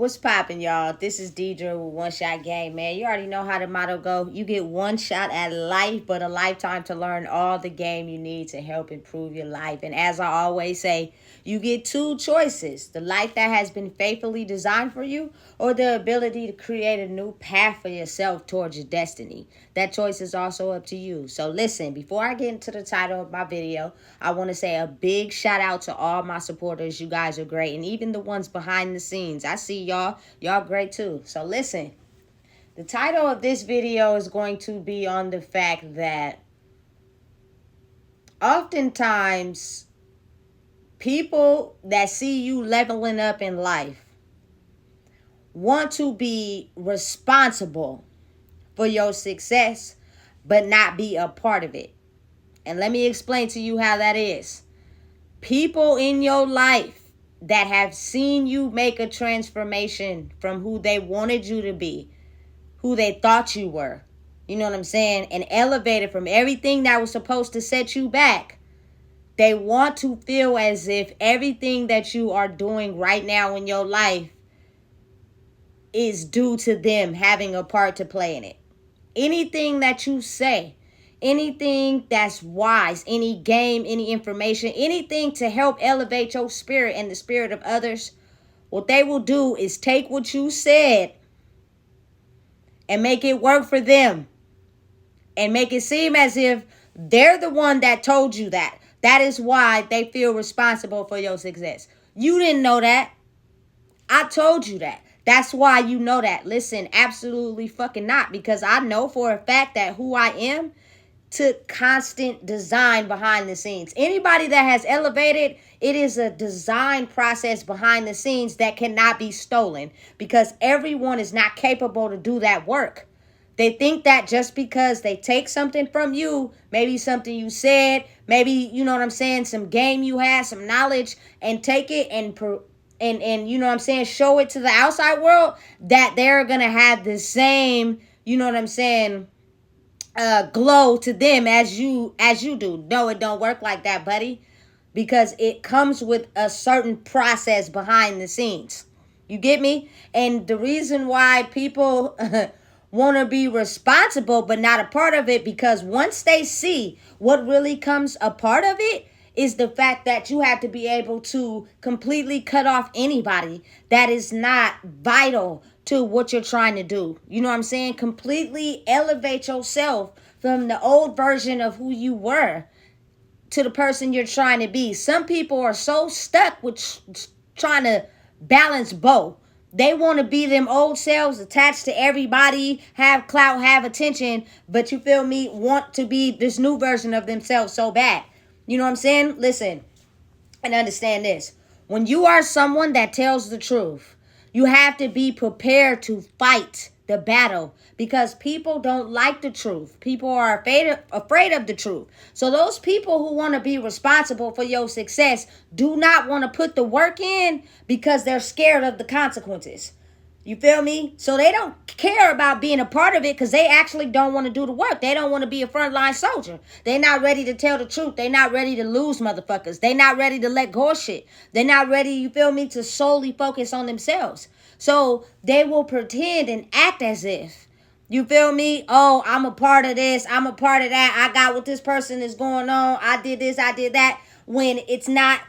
What's poppin', y'all? This is Deidre with One Shot Game, man. You already know how the motto go. You get one shot at life, but a lifetime to learn all the game you need to help improve your life. And as I always say, you get two choices. The life that has been faithfully designed for you, or the ability to create a new path for yourself towards your destiny. That choice is also up to you. So listen, before I get into the title of my video, I want to say a big shout out to all my supporters. You guys are great. And even the ones behind the scenes. I see y'all. Y'all great too. So listen, the title of this video is going to be on the fact that oftentimes people that see you leveling up in life want to be responsible for your success, but not be a part of it. And let me explain to you how that is. People in your life that have seen you make a transformation from who they wanted you to be, who they thought you were, you know what I'm saying, and elevated from everything that was supposed to set you back. They want to feel as if everything that you are doing right now in your life is due to them having a part to play in it. Anything that you say, anything that's wise, any game, any information, anything to help elevate your spirit and the spirit of others, what they will do is take what you said and make it work for them and make it seem as if they're the one that told you that. That is why they feel responsible for your success. You didn't know that. I told you that. That's why you know that. Listen, absolutely fucking not. Because I know for a fact that who I am took constant design behind the scenes. Anybody that has elevated, it is a design process behind the scenes that cannot be stolen. Because everyone is not capable to do that work. They think that just because they take something from you, maybe something you said, maybe, you know what I'm saying, some game you had, some knowledge, and take it and you know what I'm saying, show it to the outside world, that they're going to have the same, you know what I'm saying, glow to them as you do. No, it don't work like that, buddy, because it comes with a certain process behind the scenes. You get me? And the reason why people want to be responsible but not a part of it, because once they see what really comes a part of it, is the fact that you have to be able to completely cut off anybody that is not vital to what you're trying to do. You know what I'm saying? Completely elevate yourself from the old version of who you were to the person you're trying to be. Some people are so stuck with trying to balance both. They want to be them old selves, attached to everybody, have clout, have attention, but you feel me, want to be this new version of themselves so bad. You know what I'm saying? Listen, and understand this. When you are someone that tells the truth, you have to be prepared to fight the battle, because people don't like the truth. People are afraid of the truth. So those people who want to be responsible for your success do not want to put the work in because they're scared of the consequences. You feel me? So they don't care about being a part of it because they actually don't want to do the work. They don't want to be a frontline soldier. They're not ready to tell the truth. They're not ready to lose motherfuckers. They're not ready to let go of shit. They're not ready, you feel me, to solely focus on themselves. So they will pretend and act as if, you feel me? Oh, I'm a part of this. I'm a part of that. I got what this person is going on. I did this. I did that. When it's not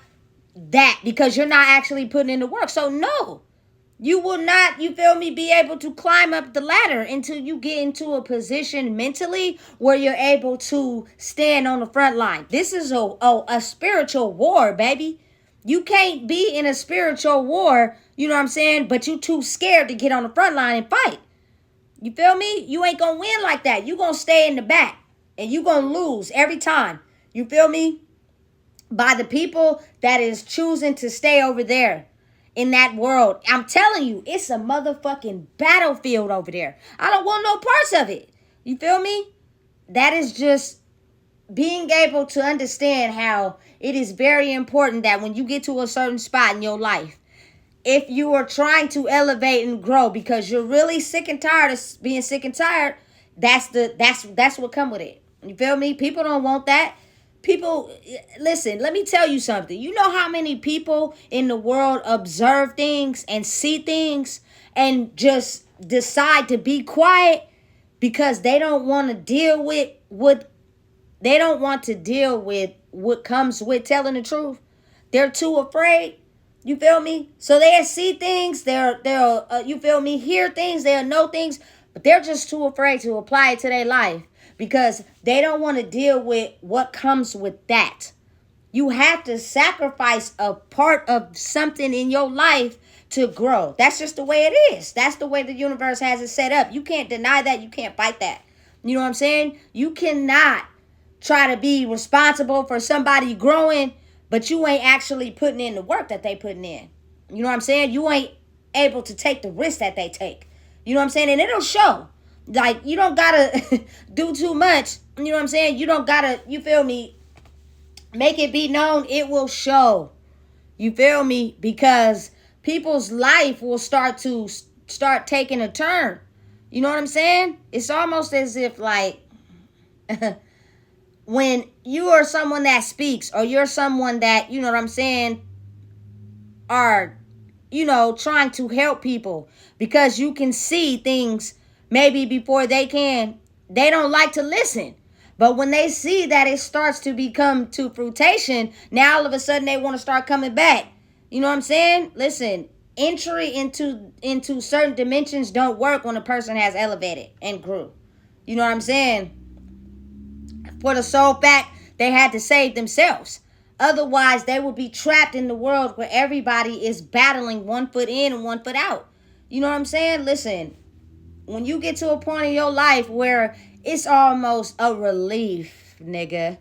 that, because you're not actually putting in the work. So no. You will not, you feel me, be able to climb up the ladder until you get into a position mentally where you're able to stand on the front line. This is a spiritual war, baby. You can't be in a spiritual war, you know what I'm saying, but you too scared to get on the front line and fight. You feel me? You ain't gonna win like that. You gonna stay in the back and you gonna lose every time. You feel me? By the people that is choosing to stay over there. In that world, I'm telling you, it's a motherfucking battlefield over there. I don't want no parts of it. You feel me? That is just being able to understand how it is very important that when you get to a certain spot in your life, if you are trying to elevate and grow because you're really sick and tired of being sick and tired, that's what come with it. You feel me? People don't want that. People, listen, let me tell you something. You know how many people in the world observe things and see things and just decide to be quiet because they don't want to deal with what comes with telling the truth. They're too afraid. You feel me? So they'll see things, they'll you feel me, hear things, they'll know things, but they're just too afraid to apply it to their life because they don't want to deal with what comes with that. You have to sacrifice a part of something in your life to grow. That's just the way it is. That's the way the universe has it set up. You can't deny that. You can't fight that. You know what I'm saying? You cannot try to be responsible for somebody growing, but you ain't actually putting in the work that they putting in. You know what I'm saying? You ain't able to take the risk that they take. You know what I'm saying? And it'll show. Like, you don't gotta do too much. You know what I'm saying? You don't gotta, you feel me, make it be known. It will show. You feel me? Because people's life will start taking a turn. You know what I'm saying? It's almost as if like when you are someone that speaks, or you're someone that, you know what I'm saying, are, you know, trying to help people because you can see things maybe before they can, they don't like to listen. But when they see that it starts to become to fruition, now all of a sudden they want to start coming back. You know what I'm saying? Listen, entry into certain dimensions don't work when a person has elevated and grew. You know what I'm saying? For the sole fact they had to save themselves. Otherwise, they will be trapped in the world where everybody is battling 1 foot in and 1 foot out. You know what I'm saying? Listen, when you get to a point in your life where it's almost a relief, nigga,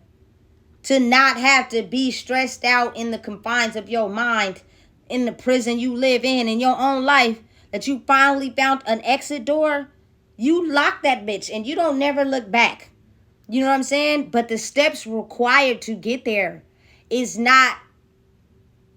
to not have to be stressed out in the confines of your mind, in the prison you live in your own life, that you finally found an exit door, you lock that bitch and you don't never look back. You know what I'm saying? But the steps required to get there is not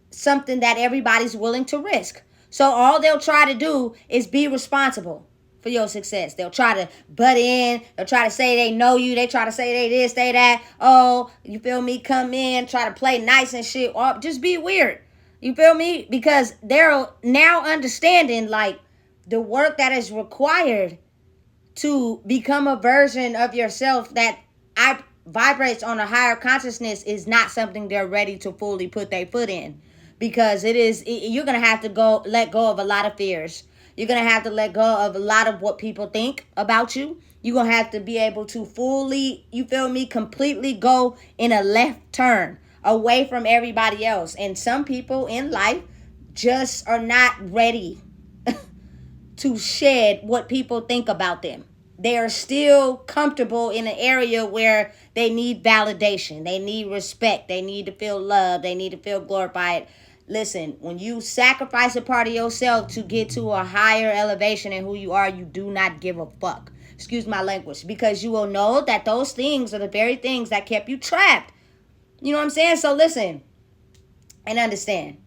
something that everybody's willing to risk. So all they'll try to do is be responsible for your success. They'll try to butt in. They'll try to say they know you. They try to say they this, they that. Oh, you feel me? Come in, try to play nice and shit. Or just be weird. You feel me? Because they're now understanding like the work that is required to become a version of yourself that vibrates on a higher consciousness is not something they're ready to fully put their foot in. Because you're going to have to let go of a lot of fears. You're going to have to let go of a lot of what people think about you. You're going to have to be able to fully, you feel me, completely go in a left turn away from everybody else. And some people in life just are not ready to shed what people think about them. They are still comfortable in an area where they need validation. They need respect. They need to feel loved. They need to feel glorified. Listen, when you sacrifice a part of yourself to get to a higher elevation in who you are, you do not give a fuck. Excuse my language. Because you will know that those things are the very things that kept you trapped. You know what I'm saying? So listen and understand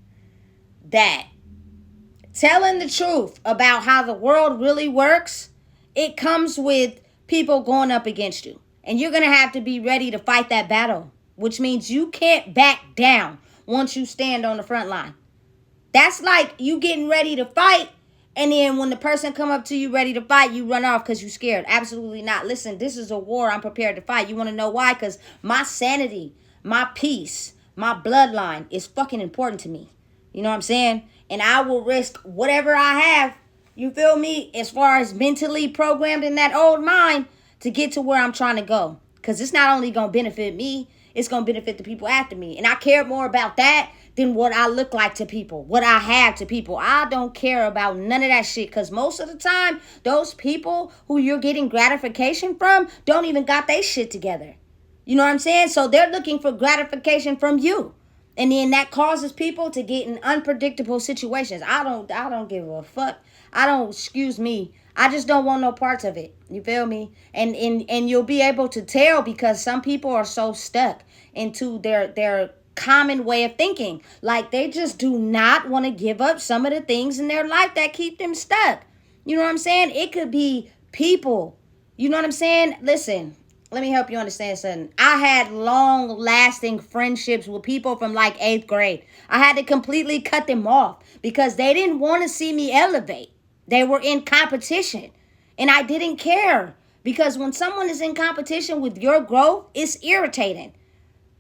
that telling the truth about how the world really works, it comes with people going up against you. And you're going to have to be ready to fight that battle, which means you can't back down once you stand on the front line. That's like you getting ready to fight, and then when the person come up to you ready to fight, you run off because you're scared. Absolutely not. Listen, this is a war. I'm prepared to fight. You want to know why? Because my sanity, my peace, my bloodline is fucking important to me. You know what I'm saying? And I will risk whatever I have, you feel me, as far as mentally programmed in that old mind to get to where I'm trying to go. Because it's not only going to benefit me, it's going to benefit the people after me. And I care more about that than what I look like to people, what I have to people. I don't care about none of that shit. Because most of the time, those people who you're getting gratification from don't even got their shit together. You know what I'm saying? So they're looking for gratification from you. And then that causes people to get in unpredictable situations. I don't give a fuck. Excuse me. I just don't want no parts of it. You feel me? And you'll be able to tell because some people are so stuck into their common way of thinking. Like they just do not want to give up some of the things in their life that keep them stuck. You know what I'm saying? It could be people. You know what I'm saying? Listen, let me help you understand something. I had long lasting friendships with people from like 8th grade. I had to completely cut them off because they didn't want to see me elevate. They were in competition. And I didn't care. Because when someone is in competition with your growth, it's irritating.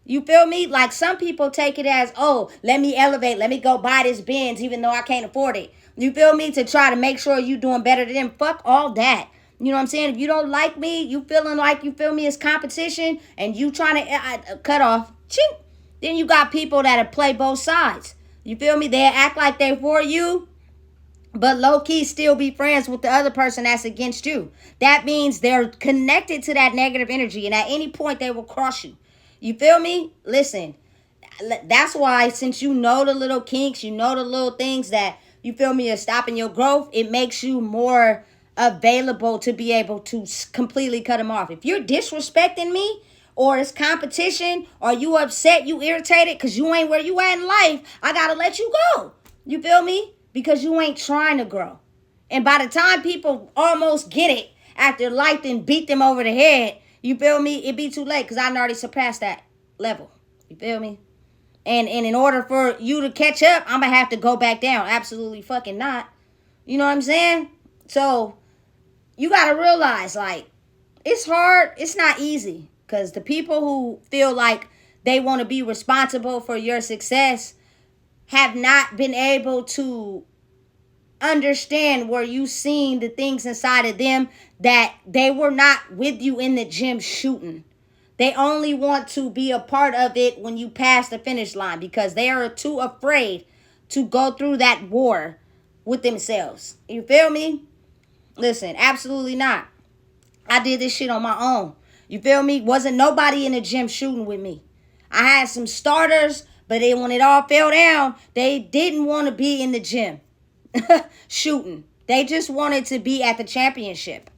You feel me? Like some people take it as, oh, let me elevate. Let me go buy this Benz even though I can't afford it. You feel me? To try to make sure you doing better than them. Fuck all that. You know what I'm saying? If you don't like me, you feeling like, you feel me, it's competition and you trying to cut off, chink. Then you got people that play both sides. You feel me? They act like they for you, but low-key still be friends with the other person that's against you. That means they're connected to that negative energy, and at any point they will cross you. You feel me? Listen, that's why since you know the little kinks, you know the little things that, you feel me, are stopping your growth, it makes you more available to be able to completely cut them off. If you're disrespecting me, or it's competition, or you upset, you irritated because you ain't where you at in life, I gotta let you go. You feel me? Because you ain't trying to grow. And by the time people almost get it after life then beat them over the head, you feel me, it be too late because I already surpassed that level. You feel me? And in order for you to catch up, I'm going to have to go back down. Absolutely fucking not. You know what I'm saying? So you got to realize, like, it's hard. It's not easy. Because the people who feel like they want to be responsible for your success have not been able to understand where you seen the things inside of them that they were not with you in the gym shooting. They only want to be a part of it when you pass the finish line because they are too afraid to go through that war with themselves. You feel me? Listen, absolutely not. I did this shit on my own. You feel me? Wasn't nobody in the gym shooting with me. I had some starters, but then when it all fell down, they didn't want to be in the gym shooting. They just wanted to be at the championship.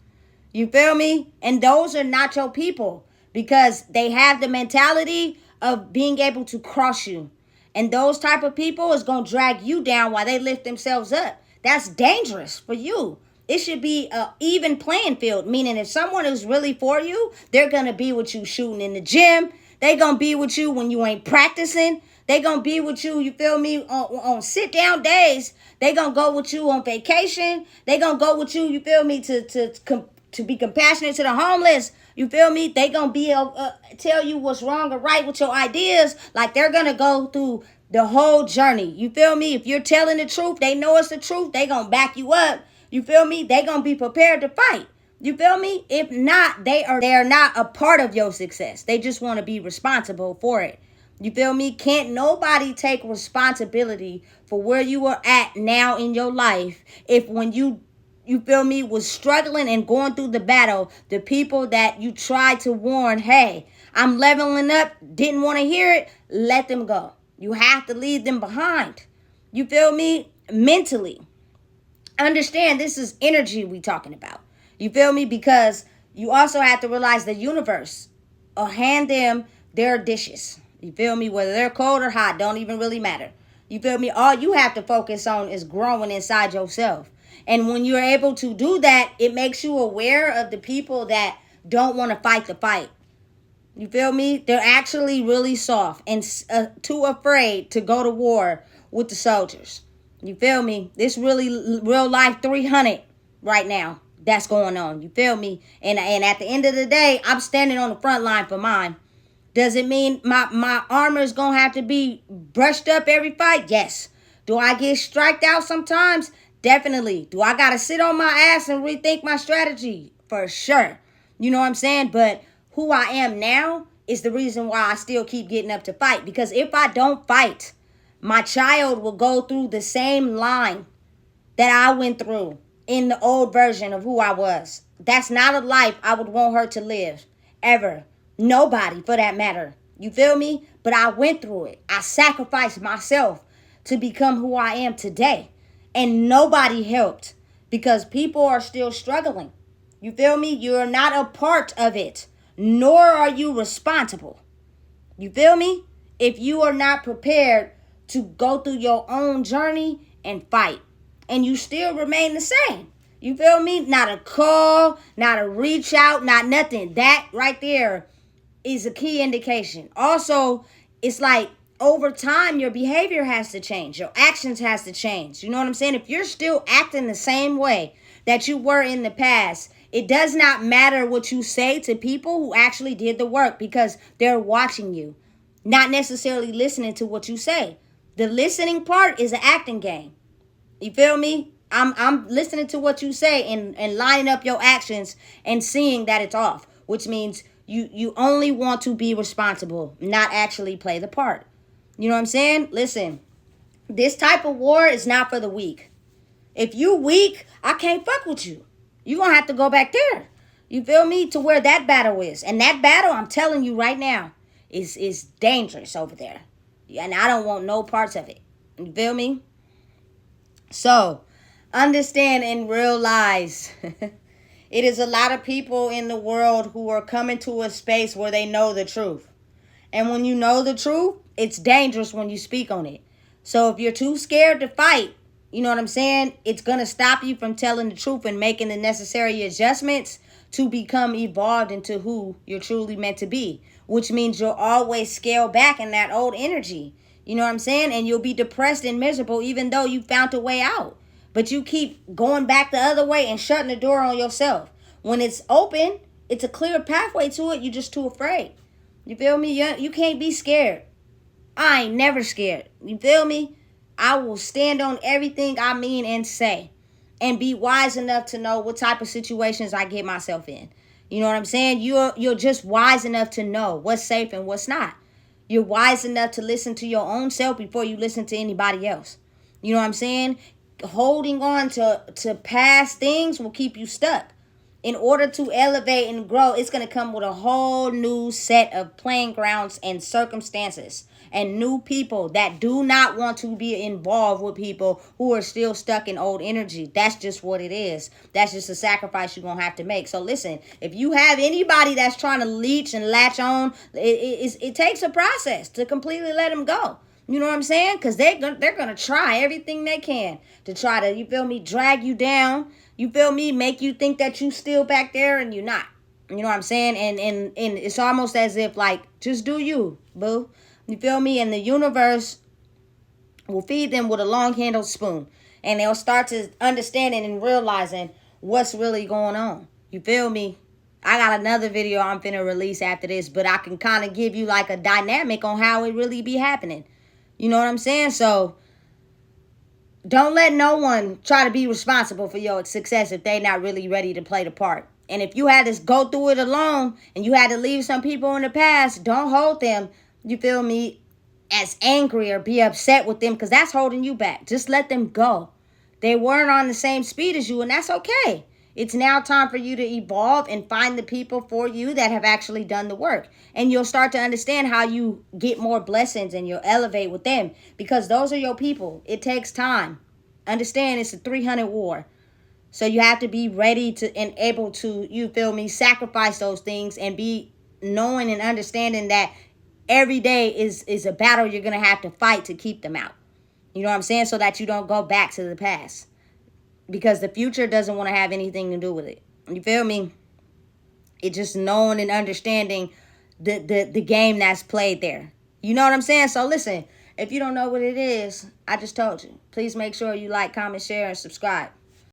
You feel me? And those are not your people because they have the mentality of being able to cross you. And those type of people is going to drag you down while they lift themselves up. That's dangerous for you. It should be an even playing field, meaning if someone is really for you, they're going to be with you shooting in the gym. They're going to be with you when you ain't practicing. They're going to be with you, you feel me, on sit-down days. They're going to go with you on vacation. They're going to go with you, you feel me, to be compassionate to the homeless. You feel me? They're going to be tell you what's wrong or right with your ideas. Like they're going to go through the whole journey. You feel me? If you're telling the truth, they know it's the truth. They're going to back you up. You feel me? They're going to be prepared to fight. You feel me? If not, they are not a part of your success. They just want to be responsible for it. You feel me? Can't nobody take responsibility for where you are at now in your life if when you feel me, was struggling and going through the battle, the people that you tried to warn, hey, I'm leveling up, didn't want to hear it, let them go. You have to leave them behind. You feel me? Mentally. Understand this is energy we talking about. You feel me? Because you also have to realize the universe will hand them their dishes. You feel me? Whether they're cold or hot, don't even really matter. You feel me? All you have to focus on is growing inside yourself. And when you're able to do that, it makes you aware of the people that don't want to fight the fight. You feel me? They're actually really soft and too afraid to go to war with the soldiers. You feel me? This really real life 300 right now that's going on. You feel me? And at the end of the day, I'm standing on the front line for mine. Does it mean my armor is going to have to be brushed up every fight? Yes. Do I get striked out sometimes? Definitely. Do I got to sit on my ass and rethink my strategy? For sure. You know what I'm saying? But who I am now is the reason why I still keep getting up to fight. Because if I don't fight, my child will go through the same line that I went through in the old version of who I was. That's not a life I would want her to live. Ever. Nobody, for that matter. You feel me? But I went through it. I sacrificed myself to become who I am today. And nobody helped because people are still struggling. You feel me? You're not a part of it, nor are you responsible. You feel me? If you are not prepared to go through your own journey and fight, and you still remain the same. You feel me? Not a call, not a reach out, not nothing. That right there is a key indication. Also, it's like over time, your behavior has to change. Your actions has to change. You know what I'm saying? If you're still acting the same way that you were in the past, it does not matter what you say to people who actually did the work, because they're watching you, not necessarily listening to what you say. The listening part is an acting game. You feel me? I'm listening to what you say and lining up your actions and seeing that it's off, which means you only want to be responsible, not actually play the part. You know what I'm saying? Listen, this type of war is not for the weak. If you weak, I can't fuck with you. You're going to have to go back there. You feel me? To where that battle is. And that battle, I'm telling you right now, is dangerous over there. And I don't want no parts of it. You feel me? So, understand and realize it is a lot of people in the world who are coming to a space where they know the truth. And when you know the truth, it's dangerous when you speak on it. So if you're too scared to fight, you know what I'm saying? It's going to stop you from telling the truth and making the necessary adjustments to become evolved into who you're truly meant to be, which means you'll always scale back in that old energy. You know what I'm saying? And you'll be depressed and miserable even though you found a way out. But you keep going back the other way and shutting the door on yourself. When it's open, it's a clear pathway to it. You're just too afraid. You feel me? You can't be scared. I ain't never scared. You feel me? I will stand on everything I mean and say, and be wise enough to know what type of situations I get myself in. You know what I'm saying? You're just wise enough to know what's safe and what's not. You're wise enough to listen to your own self before you listen to anybody else. You know what I'm saying? Holding on to past things will keep you stuck. In order to elevate and grow, it's going to come with a whole new set of playing grounds and circumstances and new people that do not want to be involved with people who are still stuck in old energy. That's just what it is. That's just a sacrifice you're going to have to make. So listen, if you have anybody that's trying to leech and latch on, it takes a process to completely let them go. You know what I'm saying? Because they're going to try everything they can to try to, you feel me, drag you down. You feel me? Make you think that you still back there and you're not. You know what I'm saying? And it's almost as if, like, just do you, boo. You feel me? And the universe will feed them with a long-handled spoon. And they'll start to understanding and realizing what's really going on. You feel me? I got another video I'm finna release after this, but I can kind of give you, like, a dynamic on how it really be happening. You know what I'm saying? So don't let no one try to be responsible for your success if they're not really ready to play the part. And if you had to go through it alone and you had to leave some people in the past, don't hold them, you feel me, as angry or be upset with them, because that's holding you back. Just let them go. They weren't on the same speed as you, and that's okay. It's now time for you to evolve and find the people for you that have actually done the work. And you'll start to understand how you get more blessings and you'll elevate with them, because those are your people. It takes time. Understand, it's a 300 war. So you have to be ready to and able to, you feel me, sacrifice those things and be knowing and understanding that every day is a battle you're going to have to fight to keep them out. You know what I'm saying? So that you don't go back to the past. Because the future doesn't want to have anything to do with it. You feel me? It's just knowing and understanding the game that's played there. You know what I'm saying? So listen, if you don't know what it is, I just told you. Please make sure you like, comment, share, and subscribe.